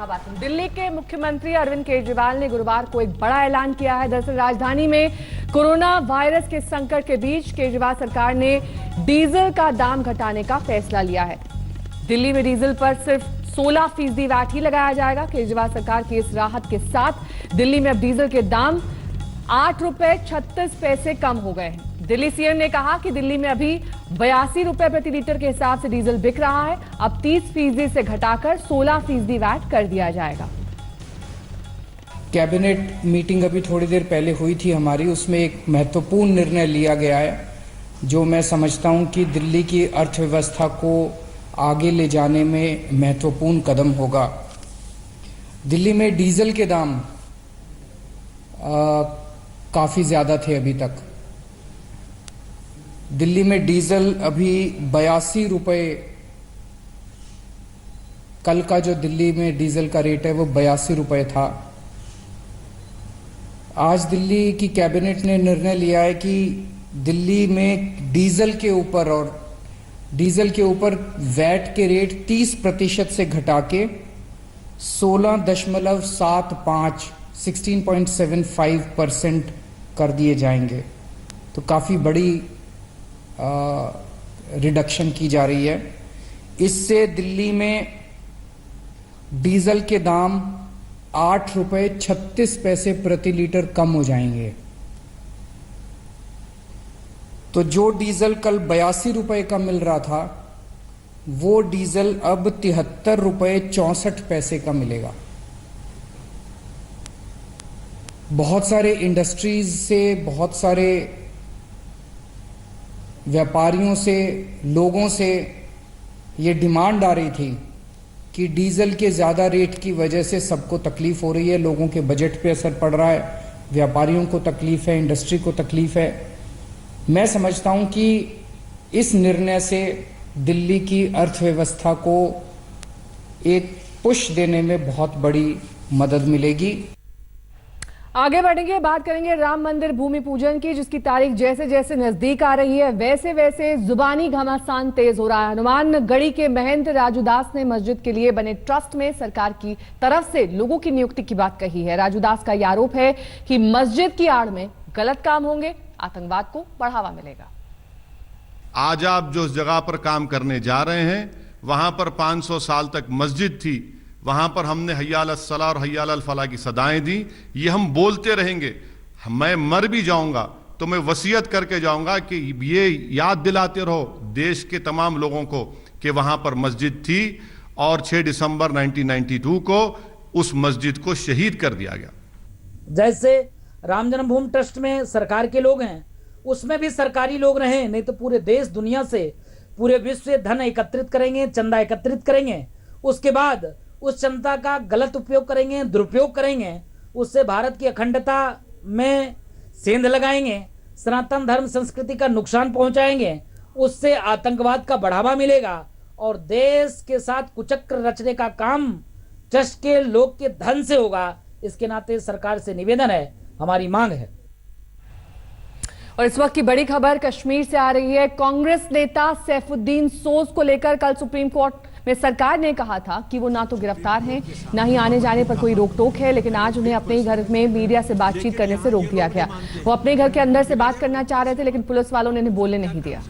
इलाहाबाद। दिल्ली के मुख्यमंत्री अरविंद केजरीवाल ने गुरुवार को एक बड़ा ऐलान किया है। दरअसल राजधानी में कोरोना वायरस के संकट के बीच केजरीवाल सरकार ने डीजल का दाम घटाने का फैसला लिया है। दिल्ली में डीजल पर सिर्फ 16% वैट ही लगाया जाएगा। केजरीवाल सरकार की इस राहत के साथ दिल्ली में अब डीजल के दाम 8 रुपए 36 पैसे कम हो गए हैं। दिल्ली सीएम ने कहा कि दिल्ली में अभी 82 रुपए प्रति लीटर के हिसाब से डीजल बिक रहा है। अब 30% से घटाकर 16% वैट कर दिया जाएगा। कैबिनेट मीटिंग अभी थोड़ी देर पहले हुई थी हमारी, उसमें एक महत्वपूर्ण निर्णय लिया गया है जो मैं समझता हूं कि दिल्ली की अर्थव्यवस्था को आगे ले जाने में महत्वपूर्ण कदम होगा। दिल्ली में डीजल के दाम काफ़ी ज़्यादा थे अभी तक। दिल्ली में डीजल अभी 82 रुपए, कल का जो दिल्ली में डीजल का रेट है वो 82 रुपए था। आज दिल्ली की कैबिनेट ने निर्णय लिया है कि दिल्ली में डीजल के ऊपर वैट के रेट 30% से घटा के 16.75% कर दिए जाएंगे। तो काफ़ी बड़ी रिडक्शन की जा रही है। इससे दिल्ली में डीजल के दाम 8 रुपए 36 पैसे प्रति लीटर कम हो जाएंगे। तो जो डीजल कल 82 रुपए का मिल रहा था वो डीजल अब 73 रुपए 64 पैसे का मिलेगा। बहुत सारे इंडस्ट्रीज से, बहुत सारे व्यापारियों से, लोगों से ये डिमांड आ रही थी कि डीजल के ज़्यादा रेट की वजह से सबको तकलीफ हो रही है, लोगों के बजट पे असर पड़ रहा है, व्यापारियों को तकलीफ है, इंडस्ट्री को तकलीफ है। मैं समझता हूं कि इस निर्णय से दिल्ली की अर्थव्यवस्था को एक पुश देने में बहुत बड़ी मदद मिलेगी। आगे बढ़ेंगे, बात करेंगे राम मंदिर भूमि पूजन की, जिसकी तारीख जैसे जैसे नजदीक आ रही है वैसे वैसे जुबानी घमासान तेज हो रहा है। हनुमानगढ़ी के महंत राजू दास ने मस्जिद के लिए बने ट्रस्ट में सरकार की तरफ से लोगों की नियुक्ति की बात कही है। राजू दास का यह आरोप है कि मस्जिद की आड़ में गलत काम होंगे, आतंकवाद को बढ़ावा मिलेगा। आज आप जो जगह पर काम करने जा रहे हैं वहां पर 500 साल तक मस्जिद थी, वहां पर हमने हय्या अल सलाह और हय्या अल फलाह की सदाएं दी। ये हम बोलते रहेंगे। मैं मर भी जाऊंगा तो मैं वसीयत करके जाऊंगा कि ये याद दिलाते रहो देश के तमाम लोगों को कि वहां पर मस्जिद थी और 6 दिसंबर 1992 को उस मस्जिद को शहीद कर दिया गया। जैसे राम जन्मभूमि ट्रस्ट में सरकार के लोग हैं, उसमें भी सरकारी लोग रहे, नहीं तो पूरे देश दुनिया से, पूरे विश्व से धन एकत्रित करेंगे, चंदा एकत्रित करेंगे, उसके बाद उस चंदा का गलत उपयोग करेंगे, दुरुपयोग करेंगे, उससे भारत की अखंडता में सेंध लगाएंगे, सनातन धर्म संस्कृति का नुकसान पहुंचाएंगे, उससे आतंकवाद का बढ़ावा मिलेगा और देश के साथ कुचक्र रचने का काम ट्रस्ट के लोग के धन से होगा। इसके नाते सरकार से निवेदन है, हमारी मांग है। और इस वक्त की बड़ी खबर कश्मीर से आ रही है। कांग्रेस नेता सैफुद्दीन सोज को लेकर कल सुप्रीम कोर्ट में सरकार ने कहा था कि वो ना तो गिरफ्तार हैं, ना ही आने जाने पर कोई रोक टोक है, लेकिन आज उन्हें अपने ही घर में मीडिया से बातचीत करने से रोक दिया गया। वो अपने घर के अंदर से बात करना चाह रहे थे, लेकिन पुलिस वालों ने उन्हें बोलने नहीं दिया।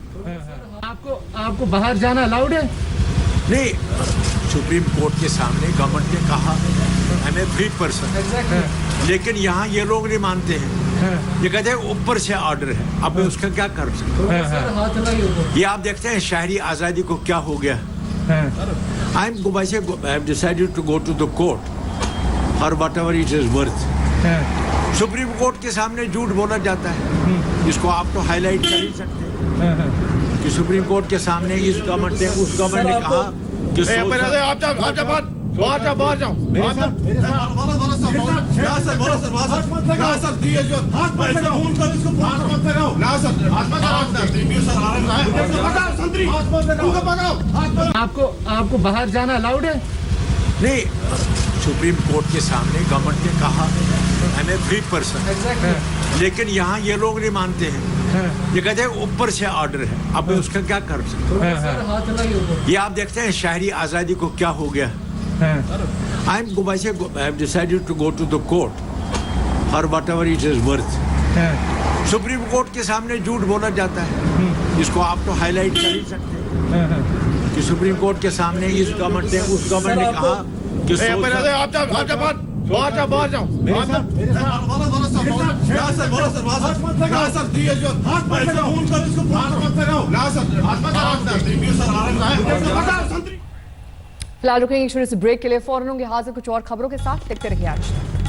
आपको बाहर जाना अलाउड है? नहीं, सुप्रीम कोर्ट के सामने गवर्नमेंट ने कहा I am a free person, लेकिन यहाँ ये लोग नहीं मानते हैं। ये कहते हैं ऊपर से ऑर्डर है, अब मैं उसका क्या कर सकता हूँ? ये आप देखते हैं शहरी आज़ादी को क्या हो गया। I have decided to go to the court for whatever it is worth. Supreme court के सामने झूठ बोला जाता है, इसको आप तो हाईलाइट कर ही सकते हैं कि सुप्रीम कोर्ट के सामने इस गवर्नमेंट ने, उस गवर्नमेंट ने कहा कि बाहर जाओ। आपको बाहर जाना अलाउड है? नहीं, सुप्रीम कोर्ट के सामने गवर्नमेंट ने कहा I am a free person, लेकिन यहाँ ये लोग नहीं मानते हैं। ये कहते हैं ऊपर से ऑर्डर है, अब मैं उसका क्या कर सकता हूँ? ये आप देखते हैं शहरी आज़ादी को क्या हो गया। I have decided to go to the court for whatever it is worth. Supreme court के सामने झूठ बोला जाता है, इसको आप तो हाईलाइट कर ही सकते हैं कि सुप्रीम कोर्ट के सामने इस गवर्नमेंट ने उस गवर्नमेंट ने कहा कि फिलहाल रुकेंगे छोटे से ब्रेक के लिए, फौरन होंगे हाजिर कुछ और खबरों के साथ। देखते रहिए आज तक।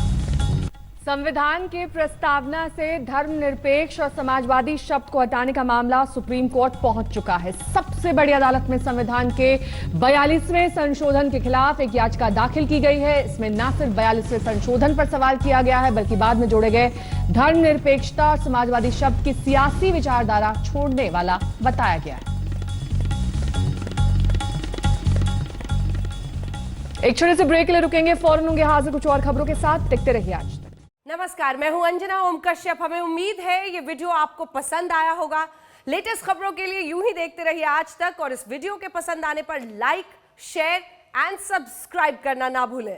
संविधान के प्रस्तावना से धर्मनिरपेक्ष और समाजवादी शब्द को हटाने का मामला सुप्रीम कोर्ट पहुंच चुका है। सबसे बड़ी अदालत में संविधान के 42वें संशोधन के खिलाफ एक याचिका दाखिल की गई है। इसमें न सिर्फ 42वें संशोधन पर सवाल किया गया है, बल्कि बाद में जोड़े गए धर्मनिरपेक्षता और समाजवादी शब्द की सियासी विचारधारा छोड़ने वाला बताया गया है। एक छोटे से ब्रेक के लिए रुकेंगे, फौरन होंगे हाजिर कुछ और खबरों के साथ। देखते रहिए आज तक। नमस्कार, मैं हूं अंजना ओम कश्यप। हमें उम्मीद है ये वीडियो आपको पसंद आया होगा। लेटेस्ट खबरों के लिए यूं ही देखते रहिए आज तक, और इस वीडियो के पसंद आने पर लाइक, शेयर एंड सब्सक्राइब करना ना भूलें।